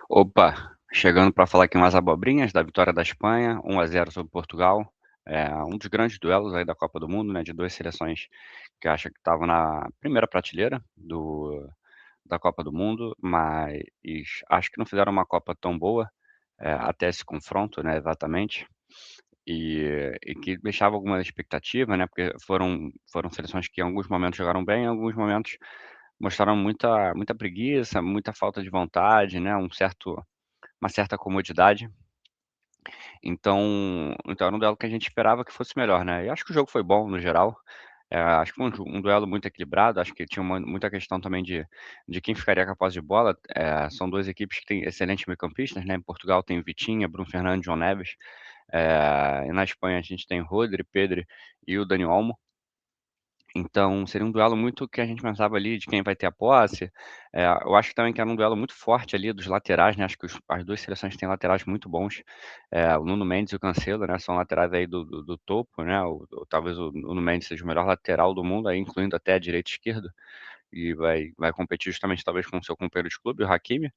Opa, chegando para falar aqui umas abobrinhas da vitória da Espanha, 1-0 sobre Portugal. É um dos grandes duelos aí da Copa do Mundo, né, de 2 seleções que eu acho que estavam na primeira prateleira da Copa do Mundo, mas acho que não fizeram uma Copa tão boa, até esse confronto, né, exatamente. E que deixava alguma expectativa, né, porque foram seleções que em alguns momentos jogaram bem, em alguns momentos mostraram muita preguiça, muita falta de vontade, né, uma certa comodidade. Então era um duelo que a gente esperava que fosse melhor, né. E acho que o jogo foi bom no geral, acho que foi um duelo muito equilibrado, acho que tinha muita questão também de quem ficaria com a posse de bola. São 2 equipes que têm excelentes meio-campistas, né, em Portugal tem Vitinha, Bruno Fernandes, João Neves, e na Espanha a gente tem Rodri, Pedri e o Dani Olmo. Então, seria um duelo muito que a gente pensava ali de quem vai ter a posse. Eu acho também que era um duelo muito forte ali dos laterais, né, acho que as 2 seleções têm laterais muito bons. O Nuno Mendes e o Cancelo, né, são laterais aí do topo, né, talvez o Nuno Mendes seja o melhor lateral do mundo, aí incluindo até a direita e esquerda, e vai competir justamente talvez com o seu companheiro de clube, o Hakimi.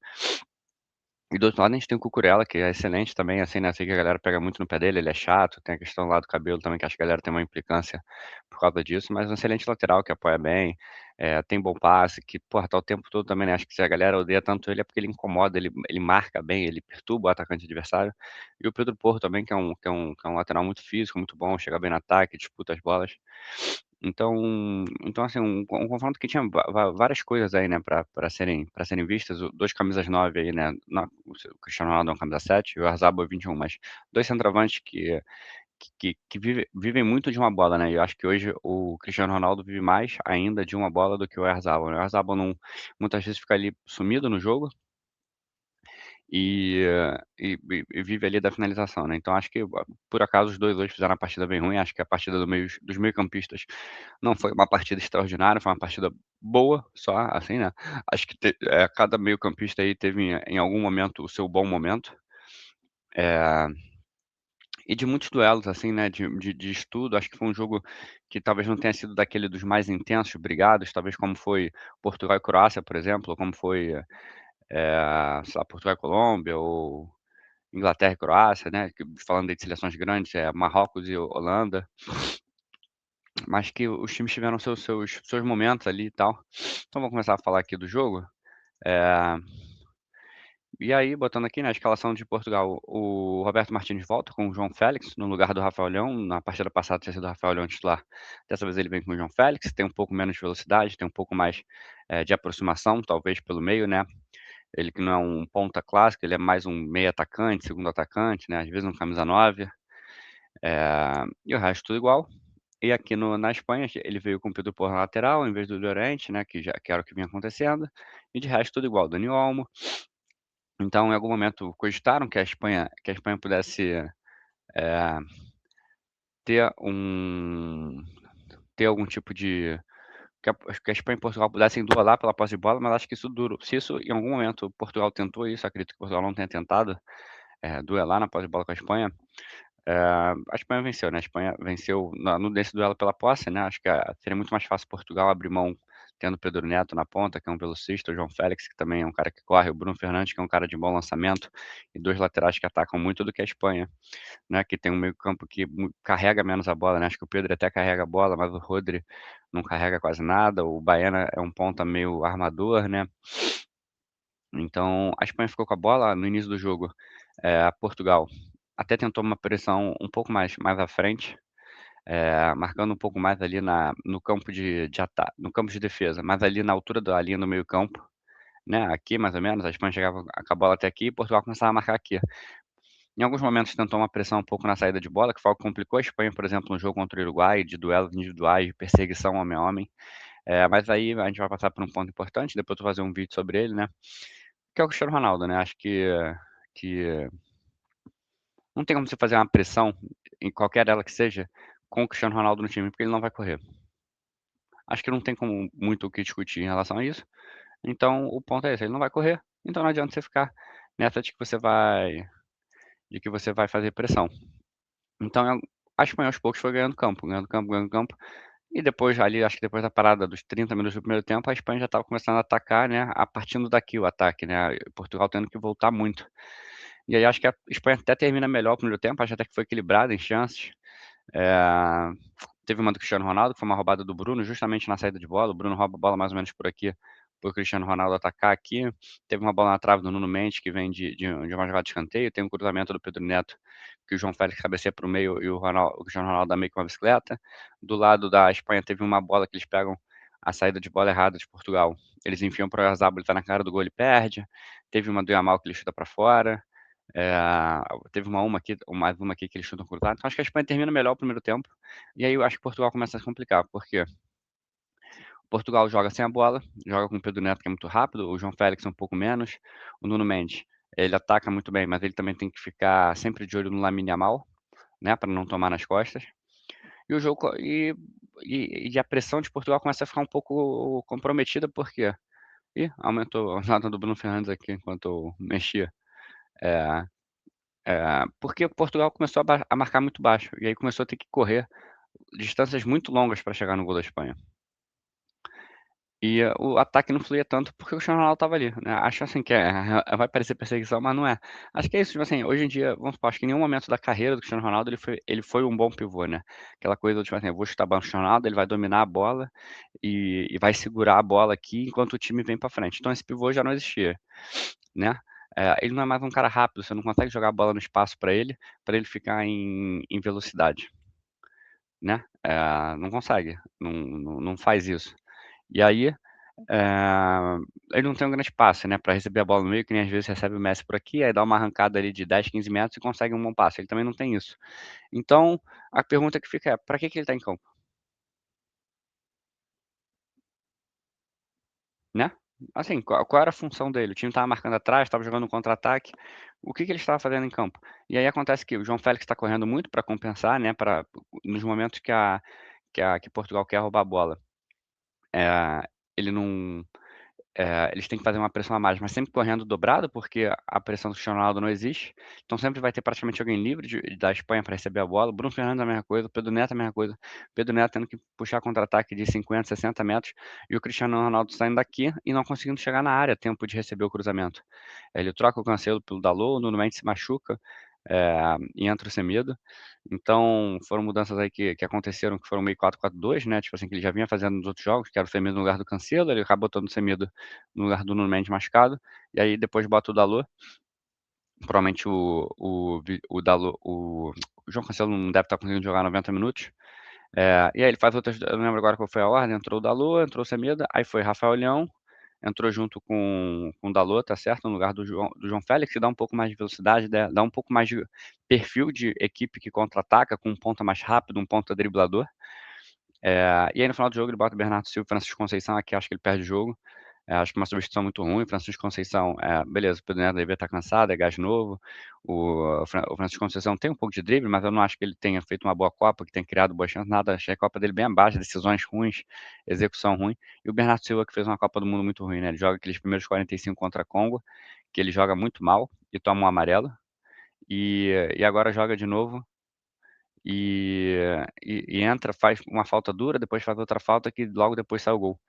E do outro lado a gente tem o Cucurella, que é excelente também, assim, né, sei que a galera pega muito no pé dele, ele é chato, tem a questão lá do cabelo também, que acho que a galera tem uma implicância por causa disso, mas um excelente lateral que apoia bem, tem bom passe, que, porra, tá o tempo todo também, né, acho que se a galera odeia tanto ele é porque ele incomoda, ele marca bem, ele perturba o atacante adversário. E o Pedro Porro também, que é um lateral muito físico, muito bom, chega bem no ataque, disputa as bolas. Então assim, um confronto que tinha várias coisas aí, né, pra serem vistas, o 2 camisas 9 aí, né, o Cristiano Ronaldo é um camisa 7 e o Oyarzabal é 21, mas 2 centroavantes que vivem muito de uma bola, né, e eu acho que hoje o Cristiano Ronaldo vive mais ainda de uma bola do que o Oyarzabal, né. O Oyarzabal não muitas vezes fica ali sumido no jogo, e vive ali da finalização, né. Então acho que, por acaso, os 2 hoje fizeram uma partida bem ruim, acho que a partida dos meio-campistas não foi uma partida extraordinária, foi uma partida boa só, assim, né. Acho que cada meio-campista aí teve em algum momento o seu bom momento. Eh, e de muitos duelos, assim, né, de estudo, acho que foi um jogo que talvez não tenha sido daquele dos mais intensos, brigados, talvez como foi Portugal e Croácia, por exemplo, ou como foi, sei lá, Portugal e Colômbia ou Inglaterra e Croácia, né, que falando aí de seleções grandes, Marrocos e Holanda, mas que os times tiveram seus momentos ali e tal. Então vamos começar a falar aqui do jogo. Eh, e aí, botando aqui, né, a escalação de Portugal, o Roberto Martínez volta com o João Félix no lugar do Rafael Leão. Na partida passada tinha sido o Rafael Leão titular, dessa vez ele vem com o João Félix, tem um pouco menos de velocidade, tem um pouco mais, de aproximação, talvez pelo meio, né. Ele que não é um ponta clássico, ele é mais um meio atacante, segundo atacante, né, às vezes um camisa 9. E o resto tudo igual. E aqui na Espanha, ele veio com o Pedro Porro na lateral, em vez do Llorente, né, que era o que vinha acontecendo, e de resto tudo igual, Dani Olmo. Então, em algum momento cogitaram que a Espanha pudesse, eh, ter ter algum tipo de que a Espanha e Portugal pudessem duelar pela posse de bola, mas acho que isso durou se isso em algum momento Portugal tentou isso, acredito que Portugal não tenha tentado, duelar na posse de bola com a Espanha. A Espanha venceu, né, a Espanha venceu nesse duelo pela posse, né, acho que, seria muito mais fácil Portugal abrir mão tendo o Pedro Neto na ponta, que é um velocista, o João Félix, que também é um cara que corre, o Bruno Fernandes, que é um cara de bom lançamento, e 2 laterais que atacam muito, do que a Espanha, né, que tem um meio-campo que carrega menos a bola, né, acho que o Pedro até carrega a bola, mas o Rodri não carrega quase nada, o Baena é um ponta meio armador, né. Então a Espanha ficou com a bola no início do jogo, Portugal até tentou uma pressão um pouco mais à frente, marcando um pouco mais ali no campo no campo de defesa, mas ali na altura da linha do meio-campo, né, aqui mais ou menos, a Espanha chegava com a bola até aqui e Portugal começava a marcar aqui. Em alguns momentos tentou uma pressão um pouco na saída de bola, que foi algo que complicou a Espanha, por exemplo, no jogo contra o Uruguai, de duelos individuais, de perseguição homem a homem. Mas aí a gente vai passar por um ponto importante, depois eu vou fazer um vídeo sobre ele, né, que é o Cristiano Ronaldo, né, acho que não tem como você fazer uma pressão, em qualquer dela que seja, com o Cristiano Ronaldo no time, porque ele não vai correr. Acho que não tem como muito o que discutir em relação a isso. Então o ponto é esse, ele não vai correr, então não adianta você ficar nessa de que você vai fazer pressão. Então a Espanha aos poucos foi ganhando campo, ganhando campo, ganhando campo, E depois ali, acho que depois da parada dos 30 minutos do primeiro tempo, a Espanha já estava começando a atacar, né, a partindo daqui o ataque, né, Portugal tendo que voltar muito. E aí acho que a Espanha até termina melhor o primeiro tempo, acho até que foi equilibrado em chances. Eh, Teve uma do Cristiano Ronaldo, que foi uma roubada do Bruno, justamente na saída de bola. O Bruno rouba a bola mais ou menos por aqui, para o Cristiano Ronaldo atacar aqui. Teve uma bola na trave do Nuno Mendes, que vem de uma jogada de escanteio. Tem um cruzamento do Pedro Neto, que o João Félix cabeceia para o meio e o Cristiano Ronaldo dá meio com uma bicicleta. Do lado da Espanha teve uma bola que eles pegam a saída de bola errada de Portugal. Eles enfiam para o Oyarzabal, ele tá na cara do gol, ele perde. Teve uma do Yamal que ele chuta para fora. Teve mais uma aqui que eles chutam cruzado. Então acho que a Espanha termina melhor o primeiro tempo. E aí eu acho que Portugal começa a se complicar, porque Portugal joga sem a bola, joga com o Pedro Neto, que é muito rápido, o João Félix um pouco menos, o Nuno Mendes, ele ataca muito bem, mas ele também tem que ficar sempre de olho no Lamine Yamal, né, para não tomar nas costas. E o jogo e a pressão de Portugal começa a ficar um pouco comprometida, porque aumentou a nota do Bruno Fernandes aqui enquanto eu mexia. É, porque Portugal começou a marcar muito baixo, e aí começou a ter que correr distâncias muito longas para chegar no gol da Espanha. E o ataque não fluía tanto porque o Cristiano Ronaldo estava ali, né. Acho assim que vai parecer perseguição, mas não é. Acho que é isso, tipo assim, hoje em dia, vamos supor, acho que em nenhum momento da carreira do Cristiano Ronaldo ele foi um bom pivô, né. Aquela coisa do tipo assim: "Eu vou chutar a bola no Cristiano Ronaldo, ele vai dominar a bola e vai segurar a bola aqui enquanto o time vem para frente". Então esse pivô já não existia, né. Ele não é mais um cara rápido, você não consegue jogar a bola no espaço para ele ficar em velocidade, né. Não consegue, não faz isso. E aí, ele não tem um grande passe, né, para receber a bola no meio, que nem às vezes recebe o Messi por aqui, aí dá uma arrancada ali de 10, 15 metros e consegue um bom passe, ele também não tem isso. Então, a pergunta que fica é: pra que ele tá em campo, né? Assim, qual era a função dele? O time estava marcando atrás, estava jogando um contra-ataque, o que ele estava fazendo em campo? E aí acontece que o João Félix está correndo muito para compensar, né, para nos momentos que Portugal quer roubar a bola, ele não eles têm que fazer uma pressão a mais, mas sempre correndo dobrado, porque a pressão do Cristiano Ronaldo não existe. Então sempre vai ter praticamente alguém livre da Espanha para receber a bola. O Bruno Fernandes a mesma coisa, o Pedro Neto a mesma coisa. O Pedro Neto tendo que puxar contra-ataque de 50, 60 metros e o Cristiano Ronaldo saindo daqui e não conseguindo chegar na área a tempo de receber o cruzamento. Ele troca o Cancelo pelo Dalot, o Nuno Mendes se machuca, e entra o Semedo. Então, foram mudanças aí que aconteceram, que foram meio 4-4-2, né, tipo assim, que ele já vinha fazendo nos outros jogos, que era o Semedo no lugar do Cancelo, ele acabou botando o Semedo no lugar do Nuno Mendes machucado, e aí depois bota o Dalot, provavelmente o Dalot o João Cancelo não deve estar conseguindo jogar 90 minutos, e aí ele faz outras, eu não lembro agora qual foi a ordem, entrou o Dalot, entrou o Semedo, aí foi Rafael Leão, entrou junto com o Dalot, tá certo, no lugar do João Félix, que dá um pouco mais de velocidade, dá um pouco mais de perfil de equipe que contra-ataca, com um ponta mais rápido, um ponta driblador. E aí no final do jogo ele bota o Bernardo Silva e Francisco Conceição, aqui acho que ele perde o jogo. Acho que uma substituição muito ruim, Francisco Conceição, beleza, o Pedro Neto devia estar cansado, é gás novo, o Francisco Conceição tem um pouco de drible, mas eu não acho que ele tenha feito uma boa Copa, que tenha criado boas chances, nada, achei a Copa dele bem abaixo, decisões ruins, execução ruim, e o Bernardo Silva que fez uma Copa do Mundo muito ruim, né, ele joga aqueles primeiros 45 contra Congo, que ele joga muito mal e toma um amarelo, e agora joga de novo e entra, faz uma falta dura, depois faz outra falta que logo depois sai o gol.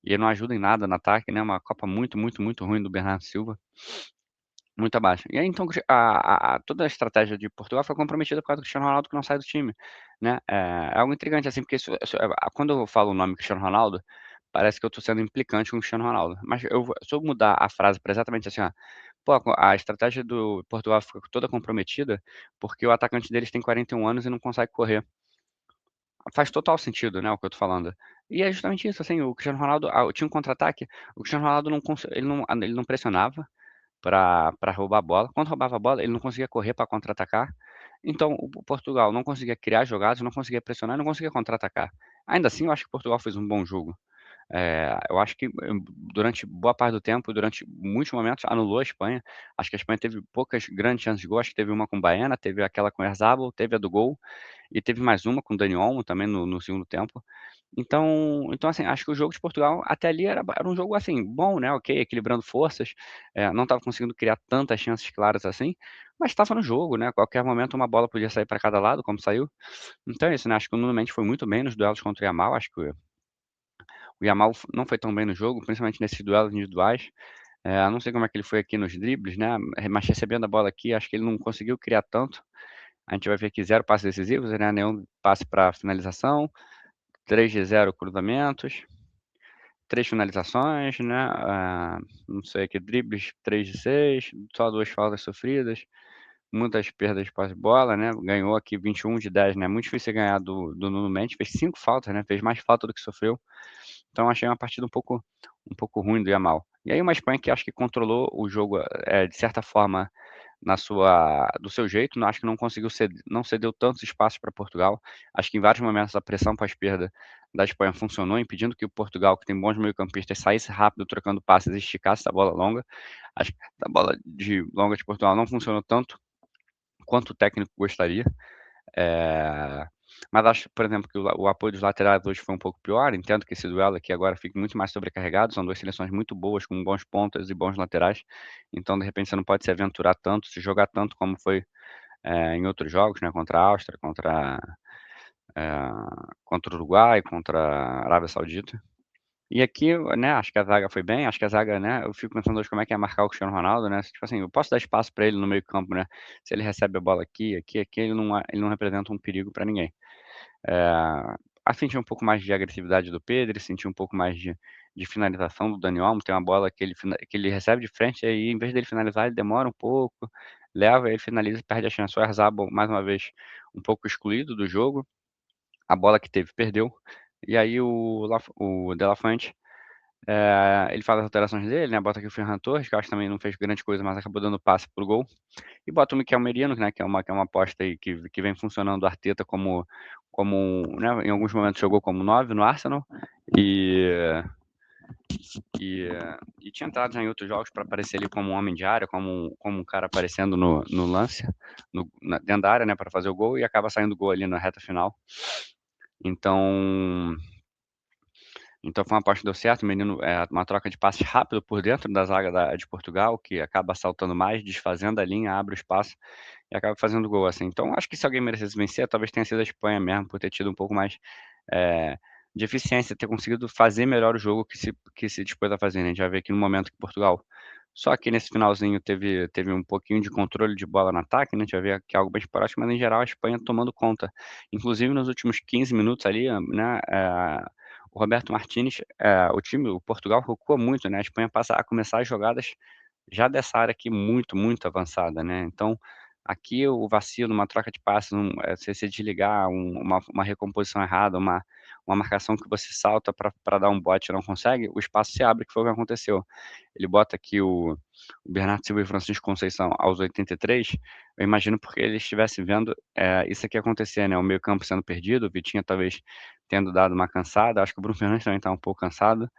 E ele não ajuda em nada no ataque, né, uma Copa muito, muito, muito ruim do Bernardo Silva, muito abaixo. E aí então toda a estratégia de Portugal foi comprometida por causa do Cristiano Ronaldo que não sai do time, né. É algo intrigante, assim, porque quando eu falo o nome Cristiano Ronaldo, parece que eu tô sendo implicante com o Cristiano Ronaldo, mas se eu mudar a frase pra exatamente assim, ó: "Pô, a estratégia do Portugal ficou toda comprometida, porque o atacante deles tem 41 anos e não consegue correr". Faz total sentido, né, o que eu tô falando. E é justamente isso, assim, o Cristiano Ronaldo tinha um contra-ataque, o Cristiano Ronaldo ele não pressionava pra roubar a bola, quando roubava a bola ele não conseguia correr pra contra-atacar, então o Portugal não conseguia criar jogadas, não conseguia pressionar, não conseguia contra-atacar. Ainda assim eu acho que Portugal fez um bom jogo. Eu acho que, durante boa parte do tempo, durante muitos momentos, anulou a Espanha. Acho que a Espanha teve poucas grandes chances de gol, acho que teve uma com o Baena, teve aquela com o Oyarzabal, teve a do gol, e teve mais uma com o Dani Olmo também no segundo tempo. Então, assim, acho que o jogo de Portugal até ali era um jogo, assim, bom, né, ok, equilibrando forças, não estava conseguindo criar tantas chances claras assim, mas estava no jogo, né, a qualquer momento uma bola podia sair para cada lado, como saiu. Então é isso, né, acho que o Nuno Mendes foi muito bem nos duelos contra o Yamal, acho que o Yamal não foi tão bem no jogo, principalmente nesses duelos individuais. Não sei como é que ele foi aqui nos dribles, né, mas recebendo a bola aqui, acho que ele não conseguiu criar tanto. A gente vai ver aqui 0 passes decisivos, né, nenhum passe para finalização, 3 de 0 cruzamentos, 3 finalizações, né, não sei aqui, dribles 3 de 6, só 2 faltas sofridas, muitas perdas de posse de bola, né, ganhou aqui 21 de 10, né, muito difícil ganhar do Nuno Mendes, fez 5 faltas, né, fez mais falta do que sofreu. Então achei uma partida um pouco ruim do Yamal. E aí uma Espanha que acho que controlou o jogo, de certa forma, do seu jeito, não acho que não conseguiu não cedeu tantos espaços para Portugal. Acho que em vários momentos a pressão pós-perda da Espanha funcionou, impedindo que o Portugal, que tem bons meio-campistas, saísse rápido trocando passes e esticasse a bola longa. Acho que a bola de longa de Portugal não funcionou tanto quanto o técnico gostaria. Eh, mas acho, por exemplo, que o apoio dos laterais hoje foi um pouco pior. Entendo que esse duelo aqui agora fique muito mais sobrecarregado. São duas seleções muito boas, com bons pontas e bons laterais. Então, de repente, você não pode se aventurar tanto, se jogar tanto como foi em outros jogos, né? Contra a Áustria, eh, contra o Uruguai, contra a Arábia Saudita. E aqui, né, acho que a zaga foi bem, acho que a zaga, né, eu fico pensando hoje como é que é marcar o Cristiano Ronaldo, né, tipo assim, eu posso dar espaço para ele no meio-campo, né, se ele recebe a bola aqui, ele não representa um perigo para ninguém. Senti um pouco mais de agressividade do Pedro, senti um pouco mais de finalização do Dani Olmo, tem uma bola que ele recebe de frente, aí em vez dele finalizar, ele demora um pouco, leva, ele finaliza e perde a chance. O Oyarzabal, mais uma vez, um pouco excluído do jogo, a bola que teve, perdeu. E aí o De La Fuente, ele faz as alterações dele, né, bota aqui o Ferran Torres, que eu acho que também não fez grande coisa, mas acabou dando passe pro gol. E bota o Mikel Merino, né, que é uma aposta aí que vem funcionando do Arteta né, em alguns momentos jogou como 9 no Arsenal e e tinha entrado já em outros jogos para aparecer ali como um homem de área, como um cara aparecendo no lance, dentro da área, né, para fazer o gol e acaba saindo gol ali na reta final. Então, foi uma aposta que deu certo, o menino, uma troca de passes rápido por dentro da zaga de Portugal, que acaba saltando mais, desfazendo a linha, abre o espaço e acaba fazendo gol, assim. Então acho que se alguém merecesse vencer, talvez tenha sido a Espanha mesmo, por ter tido um pouco mais, eh, de eficiência, ter conseguido fazer melhor o jogo que se dispôs a fazer, né. A gente vai ver aqui no momento que Portugal, só que nesse finalzinho teve um pouquinho de controle de bola no ataque, né, a gente vai ver que é algo bem esporádico, mas em geral a Espanha tomando conta. Inclusive nos últimos 15 minutos ali, né, o Roberto Martínez, o Portugal recua muito, né, a Espanha passa a começar as jogadas já dessa área aqui muito, muito avançada, né. Então, aqui o vacilo, uma troca de passes, você desligar, uma recomposição errada, uma marcação que você salta para dar um bote e não consegue, o espaço se abre, que foi o que aconteceu. Ele bota aqui o Bernardo Silva e o Francisco Conceição aos 83, eu imagino porque ele estivesse vendo, isso aqui acontecer, né, o meio-campo sendo perdido, o Vitinha talvez tendo dado uma cansada, acho que o Bruno Fernandes também está um pouco cansado,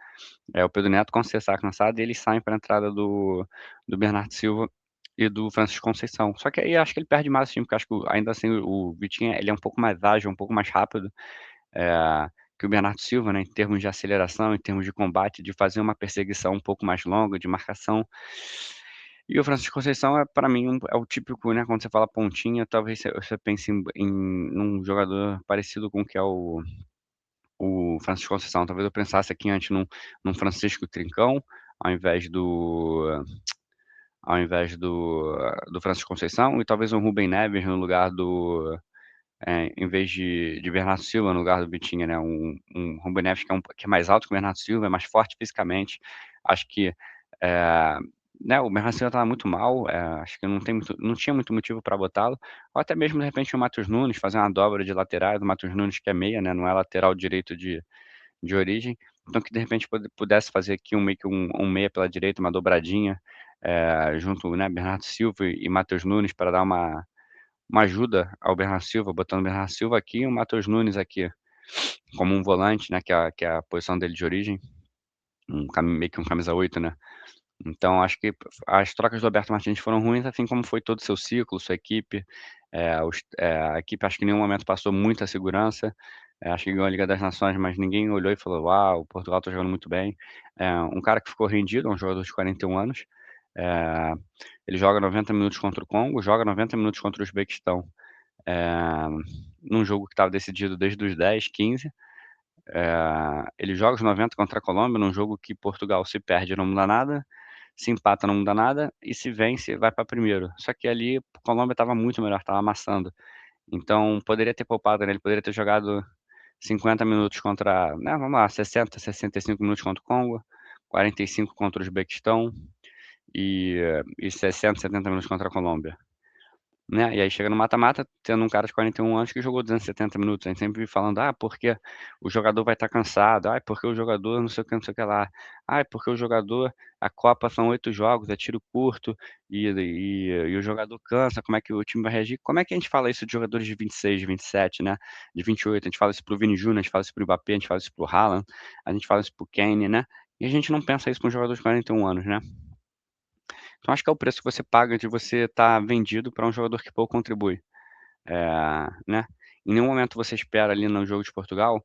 o Pedro Neto com certeza estava cansado e eles saem para a entrada do Bernardo Silva e do Francisco Conceição. Só que aí acho que ele perde mais o time, porque acho que ainda assim o Vitinha, ele é um pouco mais ágil, um pouco mais rápido, que o Bernardo Silva, né, em termos de aceleração, em termos de combate, de fazer uma perseguição um pouco mais longa, de marcação. E o Francisco Conceição para mim é o típico, né, quando você fala pontinha, talvez você pense num jogador parecido com o que é o Francisco Conceição. Talvez eu pensasse aqui antes num Francisco Trincão, ao invés do ao invés do Francisco Conceição, e talvez um Rubem Neves no lugar em vez de Bernardo Silva, no lugar do Vitinha, né, um Rubem Neves que é mais alto que o Bernardo Silva, é mais forte fisicamente. Acho que, eh, né, o Bernardo Silva estava muito mal, acho que não tinha muito motivo para botá-lo, ou até mesmo de repente o Matheus Nunes, fazer uma dobra de laterais, o Matheus Nunes que é meia, né, não é lateral direito de origem, então que de repente pudesse fazer aqui meio que um meia pela direita, uma dobradinha, junto, né, Bernardo Silva e Matheus Nunes para dar uma ajuda ao Bernardo Silva, botando o Bernardo Silva aqui e o Matheus Nunes aqui, como um volante, né, que é a posição dele de origem, meio que um camisa 8, né. Então acho que as trocas do Roberto Martins foram ruins, assim como foi todo o seu ciclo, sua equipe, a equipe acho que em nenhum momento passou muita segurança, Acho que ganhou a Liga das Nações, mas ninguém olhou e falou: "Uau, Portugal tá jogando muito bem". Um cara que ficou rendido, é um jogador de 41 anos, eh, ele joga 90 minutos contra o Congo, joga 90 minutos contra o Uzbequistão, eh, num jogo que estava decidido desde os 10, 15. Ele joga os 90 contra a Colômbia, num jogo que Portugal se perde não muda nada, se empata não muda nada, e se vence vai pra primeiro. Só que ali, a Colômbia estava muito melhor, estava amassando. Então poderia ter poupado, né, ele poderia ter jogado 50 minutos contra, né, vamos lá, 60, 65 minutos contra o Congo, 45 contra o Uzbequistão e 60, 70 minutos contra a Colômbia. Né, e aí chega no mata-mata, tendo um cara de 41 anos que jogou 270 minutos, a gente sempre vive falando: "Ah, porque o jogador vai estar cansado. Ai, porque o jogador não sei o que, não sei o que lá. Ai, porque o jogador a Copa são 8 jogos, é tiro curto, e o jogador cansa, como é que o time vai reagir?". Como é que a gente fala isso de jogadores de 26, de 27, né, de 28? A gente fala isso para o Vini Júnior, a gente fala isso para o Mbappé, a gente fala isso para o Haaland, a gente fala isso para o Kane, né, e a gente não pensa isso com um jogador de 41 anos, né. Então acho que é o preço que você paga de você estar vendido para um jogador que pouco contribui. Né, em nenhum momento você espera ali no jogo de Portugal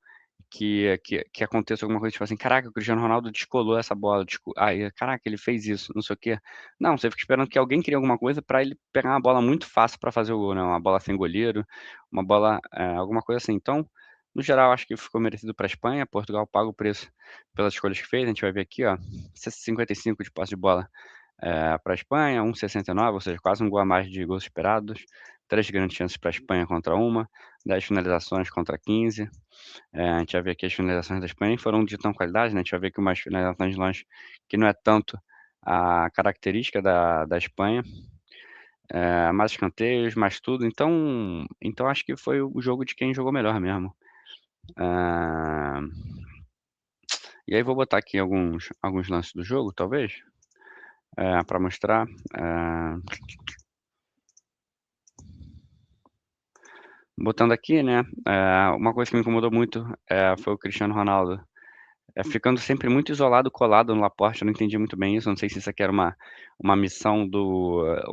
que aconteça alguma coisa, tipo assim: "Caraca, o Cristiano Ronaldo descolou essa bola, ai, caraca, ele fez isso, não sei o quê". Não, você fica esperando que alguém crie alguma coisa pra ele pegar uma bola muito fácil pra fazer o gol, né, uma bola sem goleiro, uma bola, alguma coisa assim. Então, no geral, acho que ficou merecido pra Espanha, Portugal paga o preço pelas escolhas que fez, a gente vai ver aqui, ó, 55 de posse de bola para a Espanha, 1,69, ou seja, quase um gol a mais de gols esperados, 3 grandes chances para a Espanha contra 1, 10 finalizações contra 15. A gente vai ver aqui as finalizações da Espanha nem foram de tão qualidade, né, a gente vai ver que umas finalizações de longe que não é tanto a característica da Espanha, mais escanteios, mais tudo, então acho que foi o jogo de quem jogou melhor mesmo. Eh, e aí vou botar aqui alguns lances do jogo, talvez, pra mostrar, botando aqui, né, uma coisa que me incomodou muito, foi o Cristiano Ronaldo, ficando sempre muito isolado, colado no Laporte, eu não entendi muito bem isso, não sei se isso aqui era uma missão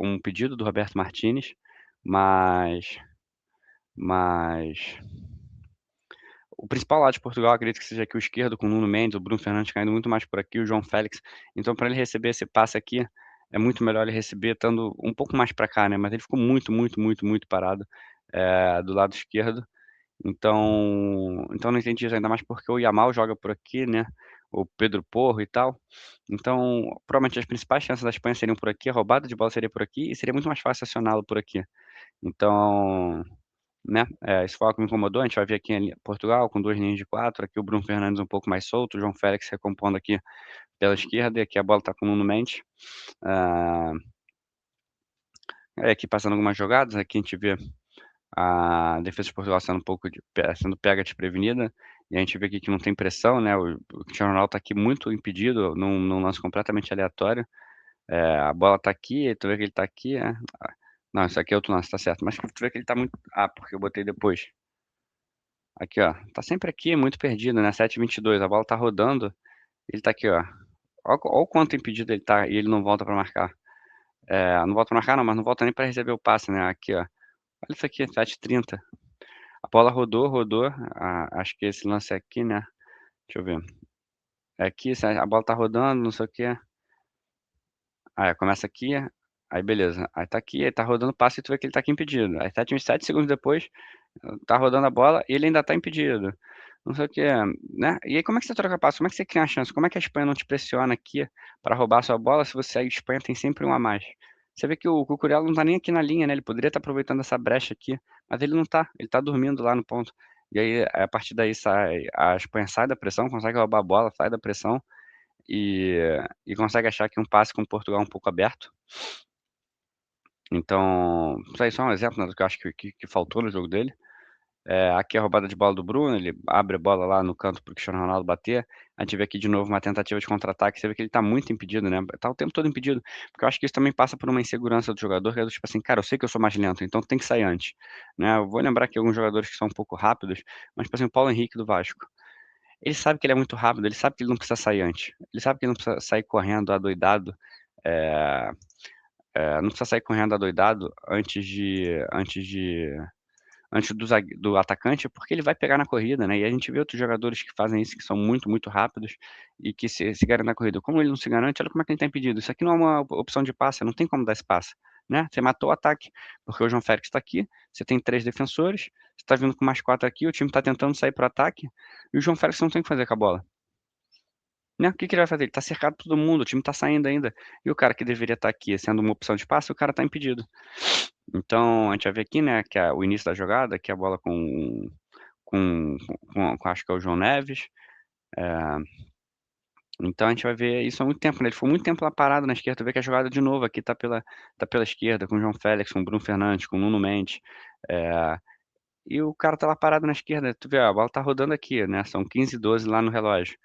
um pedido do Roberto Martinez, mas mas o principal lado de Portugal acredito que seja aqui o esquerdo com o Nuno Mendes, o Bruno Fernandes caindo muito mais por aqui, o João Félix, então para ele receber esse passe aqui, é muito melhor ele receber estando um pouco mais para cá, né, mas ele ficou muito, muito, muito, muito parado, do lado esquerdo. Então não entendi isso, ainda mais porque o Yamal joga por aqui, né, o Pedro Porro e tal. Então, provavelmente as principais chances da Espanha seriam por aqui, a roubada de bola seria por aqui e seria muito mais fácil acioná-lo por aqui. Então, né, isso foi algo que me incomodou, a gente vai ver aqui Portugal com 2 linhas de 4, aqui o Bruno Fernandes um pouco mais solto, o João Félix recompondo aqui pela esquerda e aqui a bola tá com o Nuno Mendes. Ah, aqui passando algumas jogadas, aqui a gente vê a defesa de Portugal sendo um pouco sendo pega desprevenida, e a gente vê aqui que não tem pressão, né, o Cristiano Ronaldo tá aqui muito impedido, num lance completamente aleatório, a bola tá aqui, tu vê que ele tá aqui, não, isso aqui é outro lance, tá certo, mas tu vê que ele tá muito, porque eu botei depois. Aqui, ó, tá sempre aqui, muito perdido, né, 7:22, a bola tá rodando, ele tá aqui, ó. Ó o quanto impedido ele tá e ele não volta pra marcar. Não volta pra marcar não, mas não volta nem pra receber o passe, né, aqui, ó. Olha isso aqui, 7:30. A bola rodou, rodou, acho que esse lance aqui, né, deixa eu ver. É aqui, a bola tá rodando, não sei o quê. Começa aqui, aí beleza. Aí tá aqui, aí tá rodando o passe e tu vê que ele tá aqui impedido. Aí 7 segundos depois, tá rodando a bola e ele ainda tá impedido. Não sei o quê, né. E aí como é que você troca passe? Como é que você cria uma chance? Como é que a Espanha não te pressiona aqui pra roubar a sua bola se a Espanha tem sempre um a mais? Você vê que o Cucurella não tá nem aqui na linha, né, ele poderia estar aproveitando essa brecha aqui, mas ele não tá, ele tá dormindo lá no ponto. E aí, a partir daí a Espanha sai da pressão, consegue roubar a bola, sai da pressão e consegue achar aqui um passe com Portugal um pouco aberto. Então, isso aí só um exemplo, né, do que eu acho que faltou no jogo dele. Aqui a roubada de bola do Bruno, ele abre a bola lá no canto para o Cristiano Ronaldo bater. A gente vê aqui de novo uma tentativa de contra-ataque, você vê que ele tá muito impedido, né, tá o tempo todo impedido, porque eu acho que isso também passa por uma insegurança do jogador, que é do tipo assim: "Cara, eu sei que eu sou mais lento, então tem que sair antes", né. Eu vou lembrar aqui alguns jogadores que são um pouco rápidos, mas, por exemplo, o Paulo Henrique do Vasco, ele sabe que ele é muito rápido, ele sabe que ele não precisa sair antes, ele sabe que ele não precisa sair correndo adoidado, eh não precisa sair correndo adoidado antes de do atacante, porque ele vai pegar na corrida, né? E a gente vê outros jogadores que fazem isso, que são muito, muito rápidos e que se garantem na corrida. Como ele não se garante, olha como é que ele tá impedido. Isso aqui não é uma opção de passe, não tem como dar esse passe, né? Você matou o ataque, porque o João Félix está aqui, você tem 3 defensores, você tá vindo com mais 4 aqui, o time tá tentando sair pro ataque, e o João Félix não tem o que fazer com a bola. Né? O que que ele vai fazer? Ele tá cercado por todo mundo, o time tá saindo ainda. E o cara que deveria estar aqui sendo uma opção de passe, o cara tá impedido. Então, a gente vai ver aqui, né, que é o início da jogada, que é a bola com, acho que é o João Neves. É, então a gente vai ver isso há muito tempo, né? Ele ficou muito tempo lá parado na esquerda. Tu vê que a jogada de novo aqui tá pela esquerda, com o João Félix, com o Bruno Fernandes, com o Nuno Mendes. É, e o cara tá lá parado na esquerda. Tu vê, ó, a bola tá rodando aqui, né? São 15:12 lá no relógio.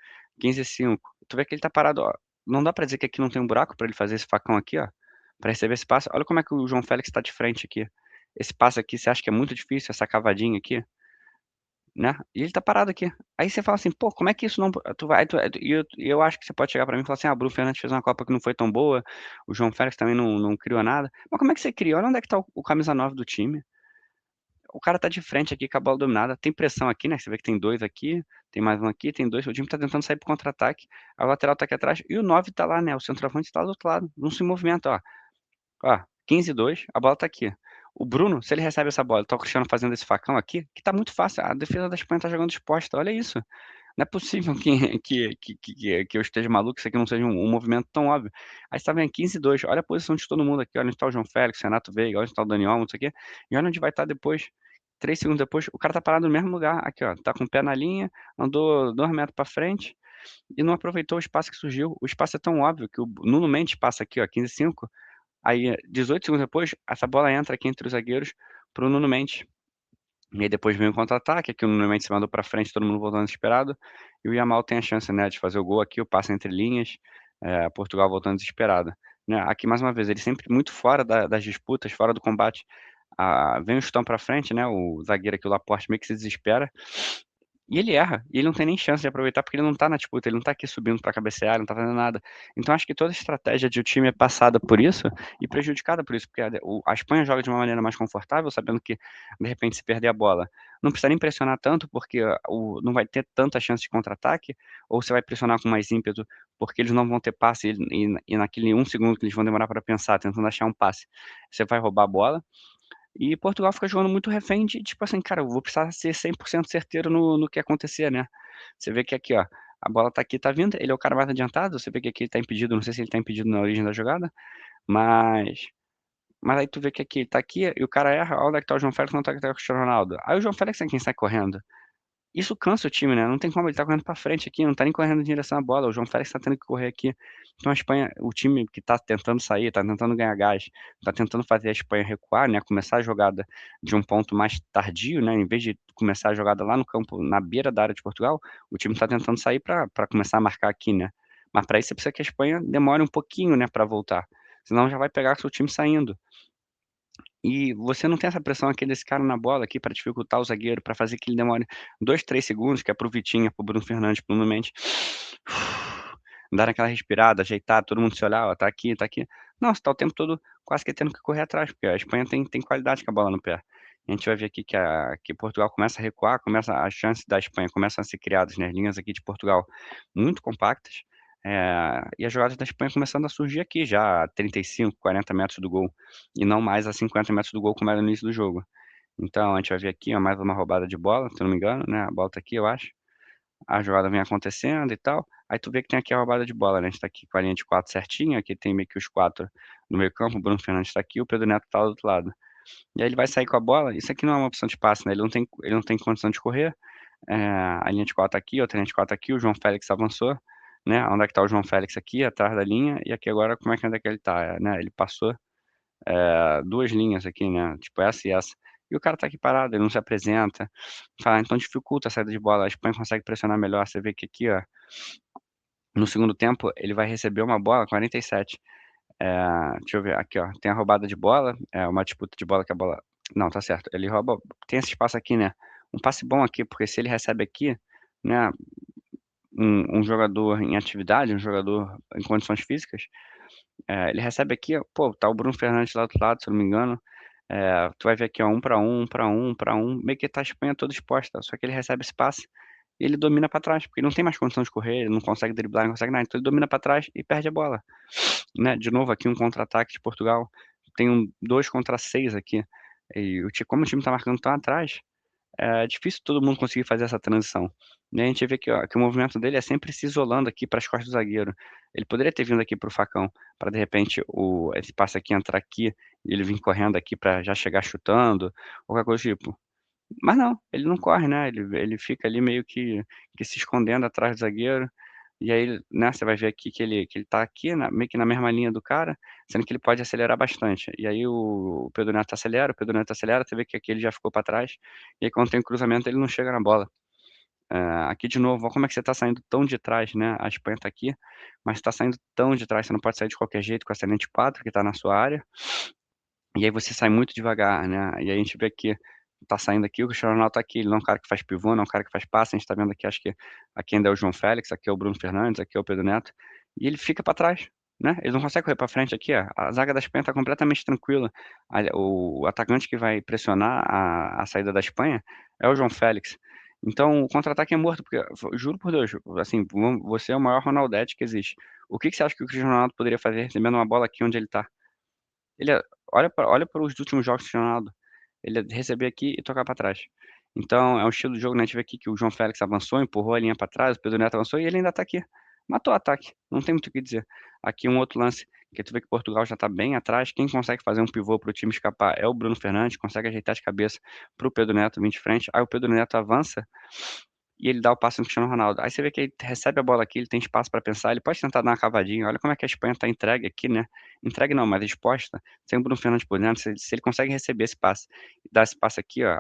15:05. Tu vê que ele tá parado, ó. Não dá pra dizer que aqui não tem um buraco pra ele fazer esse facão aqui, ó. Pra receber esse passe. Olha como é que o João Félix tá de frente aqui. Esse passe aqui, você acha que é muito difícil, essa cavadinha aqui, né? E ele tá parado aqui. Aí você fala assim, pô, como é que isso não. Tu vai. E eu acho que você pode chegar pra mim e falar assim: ah, o Bruno Fernandes fez uma Copa que não foi tão boa, o João Félix também não criou nada. Mas como é que você cria? Olha onde é que tá o camisa 9 do time. O cara tá de frente aqui com a bola dominada. Tem pressão aqui, né? Você vê que tem 2 aqui, tem mais um aqui, tem 2. O time tá tentando sair pro contra-ataque. A lateral tá aqui atrás. E o 9 tá lá, né? O centroavante tá do outro lado. Não se movimenta, ó. Ó, 15:02, a bola tá aqui. O Bruno, se ele recebe essa bola, tá o Cristiano fazendo esse facão aqui, que tá muito fácil. A defesa da Espanha tá jogando exposta. Olha isso. Não é possível que eu esteja maluco, isso aqui não seja um movimento tão óbvio. Aí você tá vendo 15:02. Olha a posição de todo mundo aqui. Olha onde tá o João Félix, Renato Veiga, olha onde tá o Daniel, não sei o quê. E olha onde vai estar depois. 3 segundos depois, o cara tá parado no mesmo lugar. Aqui, ó. Tá com o pé na linha, andou 2 metros pra frente e não aproveitou o espaço que surgiu. O espaço é tão óbvio que o Nuno Mendes passa aqui, ó, 15:05. Aí, 18 segundos depois, essa bola entra aqui entre os zagueiros pro Nuno Mendes. E aí depois vem o contra-ataque, aqui o Nuno Mendes se mandou pra frente, todo mundo voltando desesperado. E o Yamal tem a chance, né, de fazer o gol aqui, o passe entre linhas, Portugal voltando desesperado. Né? Aqui, mais uma vez, ele sempre muito fora das disputas, fora do combate. Vem o chutão pra frente, né, o zagueiro aqui, o Laporte, meio que se desespera. E ele erra, e ele não tem nem chance de aproveitar porque ele não tá na disputa, ele não tá aqui subindo pra cabecear, ele não tá fazendo nada. Então acho que toda a estratégia de o time é passada por isso e prejudicada por isso, porque a Espanha joga de uma maneira mais confortável, sabendo que de repente se perder a bola, não precisa nem pressionar tanto porque não vai ter tanta chance de contra-ataque, ou você vai pressionar com mais ímpeto porque eles não vão ter passe e naquele 1 segundo que eles vão demorar para pensar, tentando achar um passe, você vai roubar a bola. E Portugal fica jogando muito refém de, tipo assim, cara, eu vou precisar ser 100% certeiro no que acontecer, né? Você vê que aqui, ó, a bola tá aqui, tá vindo, ele é o cara mais adiantado, você vê que aqui ele tá impedido, não sei se ele tá impedido na origem da jogada, mas aí tu vê que aqui ele tá aqui e o cara erra, olha onde é que tá o João Félix, não tá onde é que tá o Cristiano Ronaldo. Aí o João Félix é quem sai correndo. Isso cansa o time, né? Não tem como, ele tá correndo pra frente aqui, não tá nem correndo em direção à bola. O João Félix tá tendo que correr aqui. Então a Espanha, o time que tá tentando sair, tá tentando ganhar gás, tá tentando fazer a Espanha recuar, né? Começar a jogada de um ponto mais tardio, né? Em vez de começar a jogada lá no campo, na beira da área de Portugal, o time tá tentando sair pra começar a marcar aqui, né? Mas pra isso você precisa que a Espanha demore um pouquinho, né, pra voltar. Senão já vai pegar seu time saindo. E você não tem essa pressão aqui desse cara na bola aqui para dificultar o zagueiro, para fazer que ele demore 2, 3 segundos, que é pro Vitinho, pro Bruno Fernandes, pro Nuno Mendes. Dar aquela respirada, ajeitar, todo mundo se olhar, ó, tá aqui, tá aqui. Não, você tá o tempo todo quase que tendo que correr atrás, porque a Espanha tem qualidade com a bola no pé. A gente vai ver aqui que Portugal começa a recuar, as chances da Espanha começam a ser criadas, né? As linhas aqui de Portugal muito compactas. E as jogadas da Espanha começando a surgir aqui já a 35, 40 metros do gol, e não mais a 50 metros do gol como era no início do jogo. Então a gente vai ver aqui ó, mais uma roubada de bola, se eu não me engano, né? A bola tá aqui, eu acho. A jogada vem acontecendo e tal. Aí tu vê que tem aqui a roubada de bola, né? A gente tá aqui com a linha de 4 certinho, aqui tem meio que os 4 no meio campo, o Bruno Fernandes tá aqui, o Pedro Neto tá do outro lado. E aí ele vai sair com a bola, isso aqui não é uma opção de passe, né? Ele não tem condição de correr. A linha de 4 tá aqui, outra linha de 4 tá aqui, o João Félix avançou, né? Onde é que tá o João Félix aqui, atrás da linha, e aqui agora onde é que ele tá, né? Ele passou 2 linhas aqui, né? Tipo essa e essa. E o cara tá aqui parado, ele não se apresenta. Fala, então dificulta a saída de bola. A Espanha consegue pressionar melhor. Você vê que aqui, ó, no segundo tempo, ele vai receber uma bola, 47. Deixa eu ver, aqui, ó, tem a roubada de bola, uma disputa de bola que a bola. Não, tá certo. Ele rouba. Tem esse espaço aqui, né? Um passe bom aqui, porque se ele recebe aqui, né? Um jogador em atividade, um jogador em condições físicas, ele recebe aqui, pô, tá o Bruno Fernandes lá do outro lado, se eu não me engano. Tu vai ver aqui, ó, 1 para 1, 1 para 1, 1 para 1, meio que tá a Espanha toda exposta, só que ele recebe esse passe e ele domina pra trás, porque ele não tem mais condição de correr, ele não consegue driblar, não consegue nada, então ele domina pra trás e perde a bola, né. De novo aqui um contra-ataque de Portugal, tem 2 contra 6 aqui, e como o time tá marcando tão atrás, é difícil todo mundo conseguir fazer essa transição. E a gente vê que, ó, que o movimento dele é sempre se isolando aqui para as costas do zagueiro. Ele poderia ter vindo aqui para o facão, para de repente esse passe aqui entrar aqui, e ele vir correndo aqui para já chegar chutando, ou qualquer coisa do tipo. Mas não, ele não corre, né, ele fica ali meio que se escondendo atrás do zagueiro, e aí, né, você vai ver aqui que ele tá aqui meio que na mesma linha do cara, sendo que ele pode acelerar bastante. E aí o Pedro Neto acelera, o Pedro Neto acelera, você vê que aqui ele já ficou pra trás, e aí quando tem cruzamento ele não chega na bola. Aqui de novo, olha como é que você tá saindo tão de trás, né, a Espanha tá aqui, mas tá saindo tão de trás, você não pode sair de qualquer jeito com essa linha de 4 que tá na sua área, e aí você sai muito devagar, né, e aí a gente vê que tá saindo aqui, o Cristiano Ronaldo tá aqui, ele não é um cara que faz pivô, não é um cara que faz passe, a gente tá vendo aqui, acho que aqui ainda é o João Félix, aqui é o Bruno Fernandes, aqui é o Pedro Neto, e ele fica pra trás, né, ele não consegue correr pra frente aqui, ó, a zaga da Espanha tá completamente tranquila, o atacante que vai pressionar a saída da Espanha é o João Félix. Então o contra-ataque é morto, porque juro por Deus, assim, você é o maior Ronaldete que existe. O que que você acha que o Cristiano Ronaldo poderia fazer recebendo uma bola aqui onde ele tá? Ele olha para os últimos jogos do Cristiano Ronaldo, ele ia receber aqui e tocar pra trás. Então é um estilo de jogo, né, a gente vê aqui que o João Félix avançou, empurrou a linha pra trás, o Pedro Neto avançou e ele ainda tá aqui. Matou o ataque, não tem muito o que dizer. Aqui um outro lance, que tu vê que Portugal já tá bem atrás, quem consegue fazer um pivô para o time escapar é o Bruno Fernandes, consegue ajeitar de cabeça para o Pedro Neto vir de frente, aí o Pedro Neto avança e ele dá o passe no Cristiano Ronaldo. Aí você vê que ele recebe a bola aqui, ele tem espaço para pensar, ele pode tentar dar uma cavadinha, olha como é que a Espanha tá entregue aqui, né, entregue não, mas exposta, sem o Bruno Fernandes por dentro, se ele consegue receber esse passe, e dar esse passe aqui ó,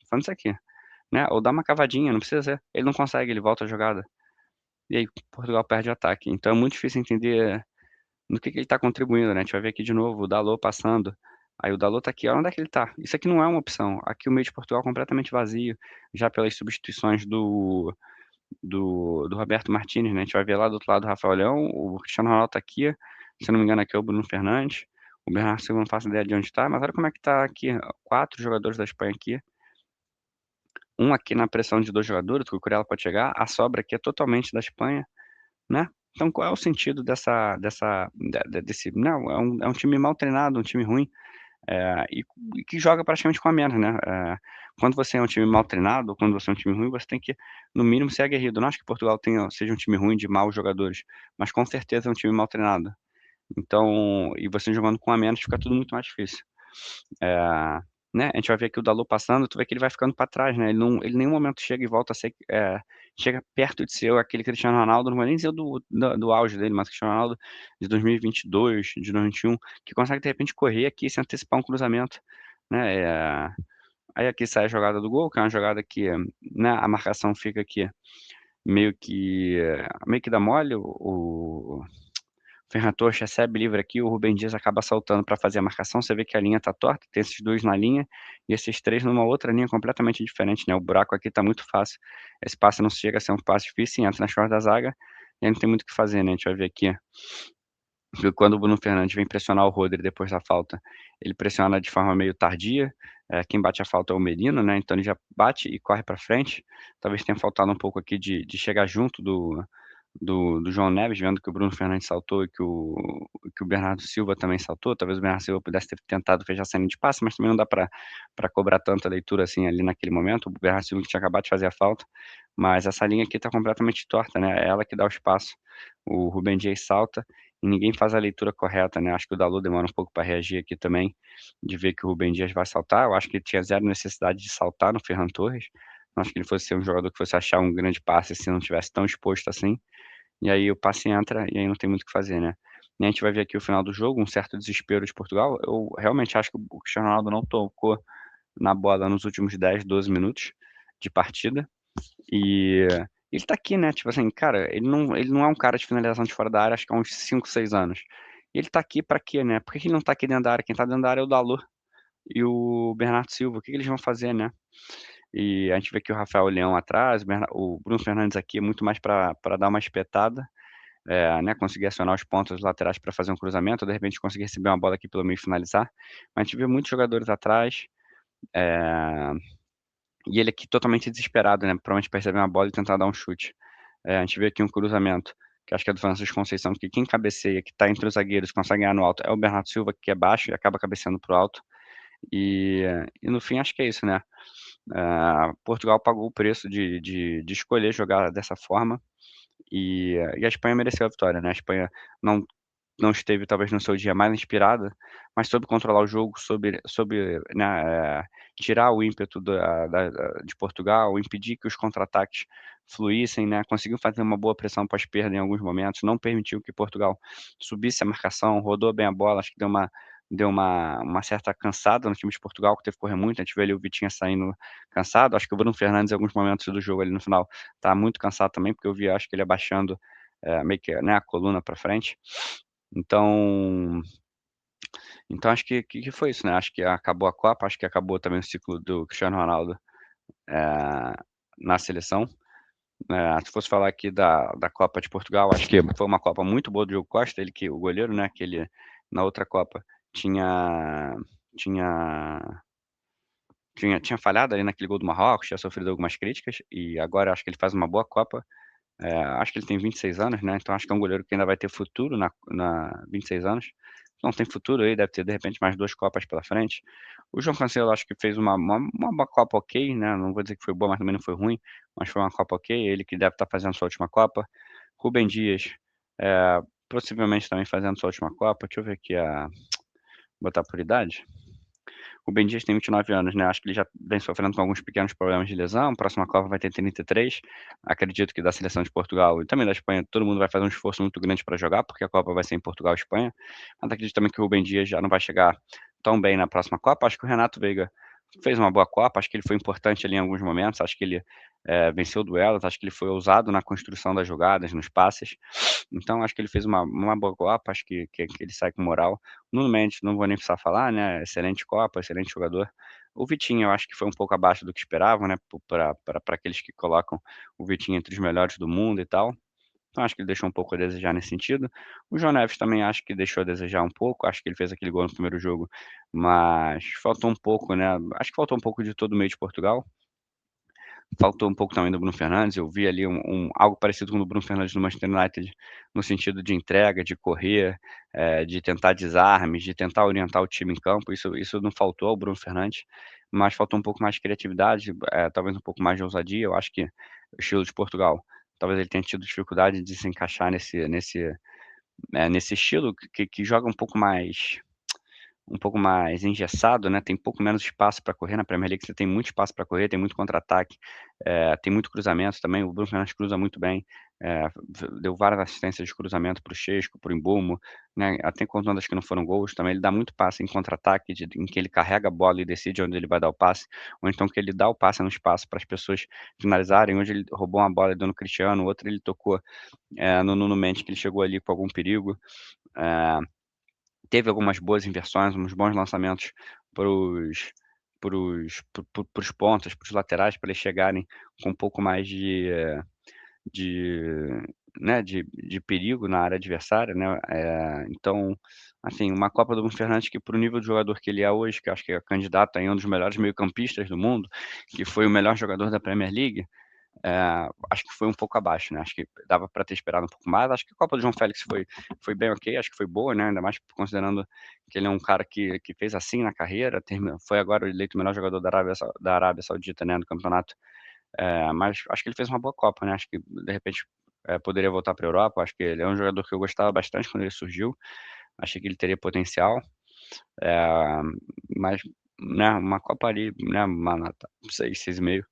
falando isso aqui, né, ou dar uma cavadinha, não precisa ser, ele não consegue, ele volta a jogada, e aí Portugal perde o ataque. Então é muito difícil entender no que ele tá contribuindo, né, a gente vai ver aqui de novo o Dalot passando, aí o Dalot tá aqui, olha onde é que ele tá, isso aqui não é uma opção, aqui o meio de Portugal completamente vazio, já pelas substituições do Roberto Martinez, né, a gente vai ver lá do outro lado o Rafael Leão, o Cristiano Ronaldo tá aqui, se eu não me engano aqui é o Bruno Fernandes, o Bernardo Silva não faço ideia de onde tá, mas olha como é que tá aqui, ó, 4 jogadores da Espanha aqui, um aqui na pressão de 2 jogadores, que o Cucurella pode chegar, a sobra aqui é totalmente da Espanha, né. Então qual é o sentido desse não, é um time mal treinado, um time ruim, e que joga praticamente com a menos, né. Quando você é um time mal treinado, ou quando você é um time ruim, você tem que, no mínimo, ser aguerrido. Não acho que Portugal seja um time ruim de maus jogadores, mas com certeza é um time mal treinado. Então e você jogando com a menos fica tudo muito mais difícil. Eh, né, a gente vai ver aqui o Dalot passando, tu vê que ele vai ficando pra trás, né, ele em nenhum momento chega e volta a ser, chega perto de ser aquele Cristiano Ronaldo, não vou nem dizer do auge dele, mas Cristiano Ronaldo de 2022, de 2021, que consegue de repente correr aqui sem antecipar um cruzamento, né, aí aqui sai a jogada do gol, que é uma jogada que, né, a marcação fica aqui meio que dá mole, o Ferran Torres recebe livre aqui, o Rúben Dias acaba saltando para fazer a marcação, você vê que a linha tá torta, tem esses 2 na linha, e esses 3 numa outra linha completamente diferente, né, o buraco aqui tá muito fácil. Esse passe não chega a ser um passe difícil, entra nas costas da zaga, e aí não tem muito o que fazer, né, a gente vai ver aqui que quando o Bruno Fernandes vem pressionar o Rodri depois da falta, ele pressiona de forma meio tardia, quem bate a falta é o Merino, né, então ele já bate e corre pra frente, talvez tenha faltado um pouco aqui de chegar junto do João Neves, vendo que o Bruno Fernandes saltou e que o Bernardo Silva também saltou, talvez o Bernardo Silva pudesse ter tentado fechar a saída de passe, mas também não dá pra cobrar tanta leitura assim ali naquele momento, o Bernardo Silva que tinha acabado de fazer a falta, mas essa linha aqui tá completamente torta, né, é ela que dá o espaço, o Rúben Dias salta e ninguém faz a leitura correta, né, acho que o Dalot demora um pouco pra reagir aqui também, de ver que o Rúben Dias vai saltar, eu acho que ele tinha zero necessidade de saltar no Ferran Torres, não acho que ele fosse ser um jogador que fosse achar um grande passe se não tivesse tão exposto assim, e aí o passe entra, e aí não tem muito o que fazer, né. E a gente vai ver aqui o final do jogo, um certo desespero de Portugal. Eu realmente acho que o Cristiano Ronaldo não tocou na bola nos últimos 10, 12 minutos de partida. E ele tá aqui, né, tipo assim, cara, ele não é um cara de finalização de fora da área, acho que há uns 5, 6 anos. E ele tá aqui pra quê, né? Por que que ele não tá aqui dentro da área? Quem tá dentro da área é o Dalot e o Bernardo Silva. O que que eles vão fazer, né? E a gente vê aqui o Rafael Leão atrás, o Bruno Fernandes aqui é muito mais pra dar uma espetada. né, conseguir acionar os pontos laterais para fazer um cruzamento, ou de repente conseguir receber uma bola aqui pelo meio e finalizar. Mas a gente vê muitos jogadores atrás, eh, e ele aqui totalmente desesperado, né, provavelmente perceber uma bola e tentar dar um chute. A gente vê aqui um cruzamento, que acho que é do Francisco Conceição, que quem cabeceia, que está entre os zagueiros, consegue ganhar no alto, é o Bernardo Silva, que é baixo e acaba cabeceando para o alto. E no fim acho que é isso, né, Portugal pagou o preço de escolher jogar dessa forma, e a Espanha mereceu a vitória, né, a Espanha não não esteve talvez no seu dia mais inspirada, mas soube controlar o jogo, soube, né, tirar o ímpeto de Portugal, impedir que os contra-ataques fluíssem, né, conseguiu fazer uma boa pressão pós-perda em alguns momentos, não permitiu que Portugal subisse a marcação, rodou bem a bola, acho que deu uma certa cansada no time de Portugal, que teve que correr muito, a gente vê ali o Vitinha saindo cansado, acho que o Bruno Fernandes em alguns momentos do jogo ali no final, tá muito cansado também, porque eu vi acho que ele abaixando, meio que, né, a coluna para frente. Então acho que foi isso, né, acho que acabou a Copa, acho que acabou também o ciclo do Cristiano Ronaldo, eh, na seleção. Se fosse falar aqui da Copa de Portugal, acho que foi uma Copa muito boa do Diogo Costa, ele que o goleiro, né, que ele na outra Copa tinha tinha tinha falhado ali naquele gol do Marrocos, tinha sofrido algumas críticas, e agora acho que ele faz uma boa Copa. Acho que ele tem 26 anos, né, então acho que é um goleiro que ainda vai ter futuro na 26 anos. Não tem futuro aí, deve ter de repente mais 2 copas pela frente. O João Cancelo acho que fez uma Copa ok, né, não vou dizer que foi boa, mas também não foi ruim, mas foi uma Copa ok, ele que deve estar fazendo sua última Copa. Rubem Dias, possivelmente também fazendo sua última Copa, deixa eu ver aqui botar por idade. O Ben Dias tem 29 anos, né, acho que ele já vem sofrendo com alguns pequenos problemas de lesão, próxima Copa vai ter 33, acredito que da seleção de Portugal e também da Espanha, todo mundo vai fazer um esforço muito grande para jogar, porque a Copa vai ser em Portugal e Espanha, mas acredito também que o Rubem Dias já não vai chegar tão bem na próxima Copa, acho que o Renato Veiga fez uma boa Copa, acho que ele foi importante ali em alguns momentos, acho que ele, venceu duelos, acho que ele foi ousado na construção das jogadas, nos passes, então acho que ele fez uma boa Copa, acho que ele sai com moral. Nuno Mendes, não vou nem precisar falar, né, excelente Copa, excelente jogador. O Vitinho, eu acho que foi um pouco abaixo do que esperavam, né, pra aqueles que colocam o Vitinho entre os melhores do mundo e tal. Então acho que ele deixou um pouco a desejar nesse sentido. O João Neves também acho que deixou a desejar um pouco, acho que ele fez aquele gol no primeiro jogo, mas faltou um pouco, né, acho que faltou um pouco de todo o meio de Portugal. Faltou um pouco também do Bruno Fernandes, eu vi ali algo parecido com o do Bruno Fernandes no Manchester United, no sentido de entrega, de correr, de tentar desarmes, de tentar orientar o time em campo, isso não faltou ao Bruno Fernandes, mas faltou um pouco mais de criatividade, talvez um pouco mais de ousadia, eu acho que o estilo de Portugal, talvez ele tenha tido dificuldade de se encaixar nesse estilo que joga um pouco mais engessado, né, tem pouco menos espaço para correr, na Premier League você tem muito espaço para correr, tem muito contra-ataque, tem muito cruzamento também, o Bruno Fernandes cruza muito bem, deu várias assistências de cruzamento para o Šeško, para o Mbeumo, né, até contando as que não foram gols também, ele dá muito passe em contra-ataque, em que ele carrega a bola e decide onde ele vai dar o passe, ou então que ele dá o passe no espaço para as pessoas finalizarem, hoje ele roubou uma bola e deu no Cristiano, outro ele tocou, no Nuno Mendes que ele chegou ali com algum perigo, eh teve algumas boas inversões, uns bons lançamentos para os para os pontas, para os laterais, para eles chegarem com um pouco mais de, né, de perigo na área adversária, né, então, assim, uma Copa do Bruno Fernandes que para o nível de jogador que ele é hoje, que eu acho que é candidato a um dos melhores meio-campistas do mundo, que foi o melhor jogador da Premier League, acho que foi um pouco abaixo, né, acho que dava para ter esperado um pouco mais, acho que a Copa do João Félix foi bem ok, acho que foi boa, né, ainda mais considerando que ele é um cara que fez assim na carreira, foi agora eleito o melhor jogador da Arábia Saudita, né, no campeonato, mas acho que ele fez uma boa Copa, né, acho que de repente, poderia voltar pra Europa, acho que ele é um jogador que eu gostava bastante quando ele surgiu, achei que ele teria potencial, eh, mas, né, uma Copa ali, né, uma nota 6, 6,5.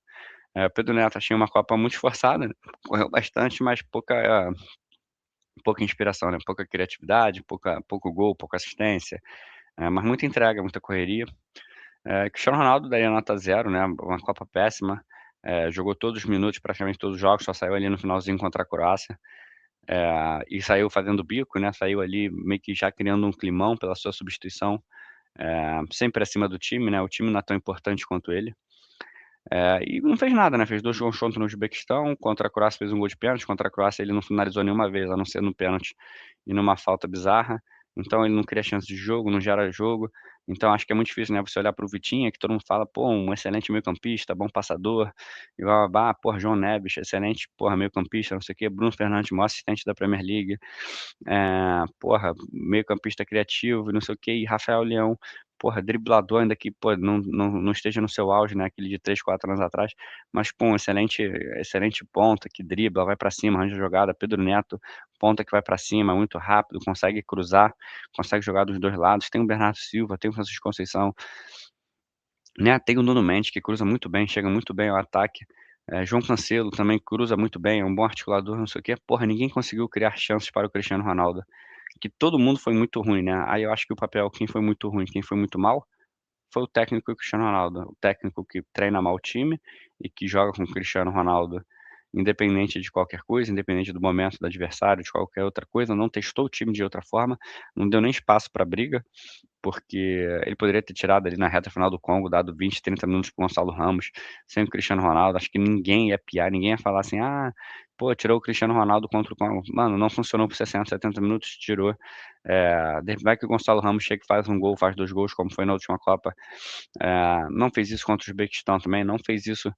Pedro Neto, achei uma Copa muito esforçada, né, correu bastante, mas pouca inspiração, né, pouca criatividade, pouco gol, pouca assistência, mas muita entrega, muita correria. Cristiano Ronaldo daria nota 0, né, uma Copa péssima, jogou todos os minutos, praticamente todos os jogos, só saiu ali no finalzinho contra a Croácia, e saiu fazendo bico, né, saiu ali meio que já criando um climão pela sua substituição, sempre acima do time, né, o time não é tão importante quanto ele. E não fez nada, né, fez 2 gols contra o Uzbequistão, contra a Croácia fez um gol de pênalti, contra a Croácia ele não finalizou nenhuma vez, a não ser no pênalti e numa falta bizarra, então ele não cria chance de jogo, não gera jogo, então acho que é muito difícil, né, você olhar para o Vitinha, que todo mundo fala: "Pô, um excelente meio-campista, bom passador", e blá-blá-blá, porra, João Neves, excelente, porra, meio-campista, não sei o quê, Bruno Fernandes, maior assistente da Premier League, porra, meio-campista criativo e não sei o quê, e Rafael Leão, porra, driblador ainda que, pô, não esteja no seu auge, né, aquele de 3, 4 anos atrás, mas, pô, um excelente ponta que dribla, vai pra cima, arranja jogada. Pedro Neto, ponta que vai pra cima, muito rápido, consegue cruzar, consegue jogar dos 2 lados. Tem o Bernardo Silva, tem o Francisco Conceição, né, tem o Nuno Mendes que cruza muito bem, chega muito bem ao ataque. João Cancelo também cruza muito bem, é um bom articulador, não sei o quê. Porra, ninguém conseguiu criar chances para o Cristiano Ronaldo, que todo mundo foi muito ruim, né. Aí eu acho que o papel, quem foi muito ruim, quem foi muito mal, foi o técnico Cristiano Ronaldo, o técnico que treina mal o time e que joga com o Cristiano Ronaldo, independente de qualquer coisa, independente do momento do adversário, de qualquer outra coisa, não testou o time de outra forma, não deu nem espaço para briga, porque ele poderia ter tirado ali na reta final do Congo, dado 20, 30 minutos para o Gonçalo Ramos, sem o Cristiano Ronaldo, acho que ninguém ia piar, ninguém ia falar assim: "Ah, pô, tirou o Cristiano Ronaldo contra o Congo". Mano, não funcionou por 60, 70 minutos, tirou. Vai que o Gonçalo Ramos chega e faz um gol, faz 2 gols, como foi na última Copa. Não fez isso contra o Uzbequistão também, não fez isso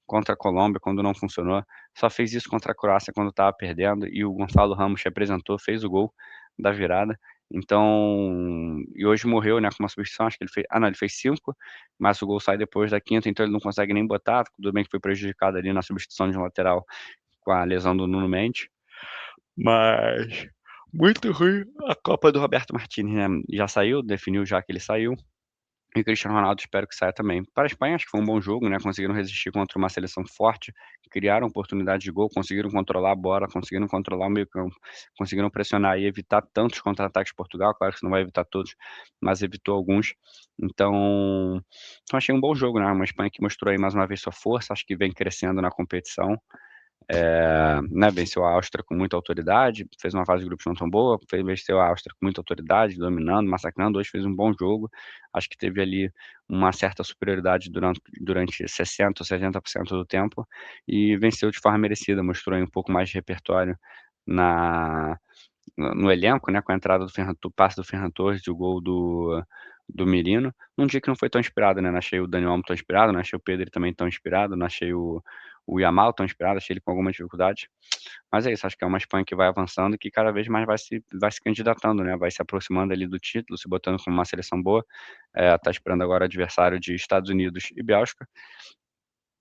contra a Colômbia quando não funcionou, só fez isso contra a Croácia quando estava perdendo e o Gonçalo Ramos representou, fez o gol da virada. Então e hoje morreu, né, com uma substituição, acho que ele fez não, ele fez 5, mas o gol sai depois da quinta, então ele não consegue nem botar, tudo bem que foi prejudicado ali na substituição de um lateral com a lesão do Nuno Mendes, mas muito ruim a Copa do Roberto Martínez, né, já saiu, definiu já que ele saiu. E o Cristiano Ronaldo espero que saia também. Para a Espanha, acho que foi um bom jogo, né, conseguiram resistir contra uma seleção forte, criaram oportunidade de gol, conseguiram controlar a bola, conseguiram controlar o meio-campo, conseguiram pressionar e evitar tantos contra-ataques de Portugal, claro que você não vai evitar todos, mas evitou alguns. Então achei um bom jogo, né, uma Espanha que mostrou aí mais uma vez sua força, acho que vem crescendo na competição. Né, venceu a Áustria com muita autoridade, fez uma fase de grupos não tão boa, venceu a Áustria com muita autoridade, dominando, massacrando. Hoje fez um bom jogo, acho que teve ali uma certa superioridade durante 60 ou 70% do tempo e venceu de forma merecida, mostrou aí um pouco mais de repertório na no elenco, né, com a entrada do o passe do Ferran Torres e o gol do Merino, num dia que não foi tão inspirado, né, não achei o Dani Olmo tão inspirado, não achei o Pedri também tão inspirado, não achei o Yamal tão inspirado, achei ele com alguma dificuldade. Mas é isso, acho que é uma Espanha que vai avançando e que cada vez mais vai se candidatando, né, vai se aproximando ali do título, se botando como uma seleção boa, tá esperando agora adversário de Estados Unidos e Bélgica.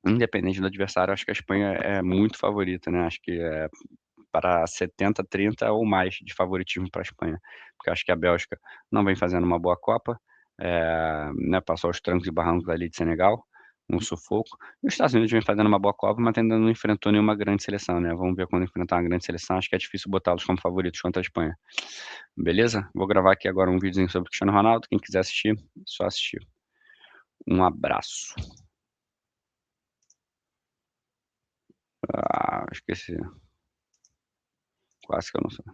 Independente do adversário, acho que a Espanha é muito favorita, né, acho que para 70, 30 ou mais de favoritismo para a Espanha, porque eu acho que a Bélgica não vem fazendo uma boa Copa, né, passou aos trancos e barrancos ali de Senegal, um sufoco, e os Estados Unidos vem fazendo uma boa Copa, mas ainda não enfrentou nenhuma grande seleção, né, vamos ver quando enfrentar uma grande seleção, acho que é difícil botá-los como favoritos contra a Espanha. Beleza? Vou gravar aqui agora um videozinho sobre o Cristiano Ronaldo, quem quiser assistir, só assistir. Um abraço. Esqueci, quase que eu não sei.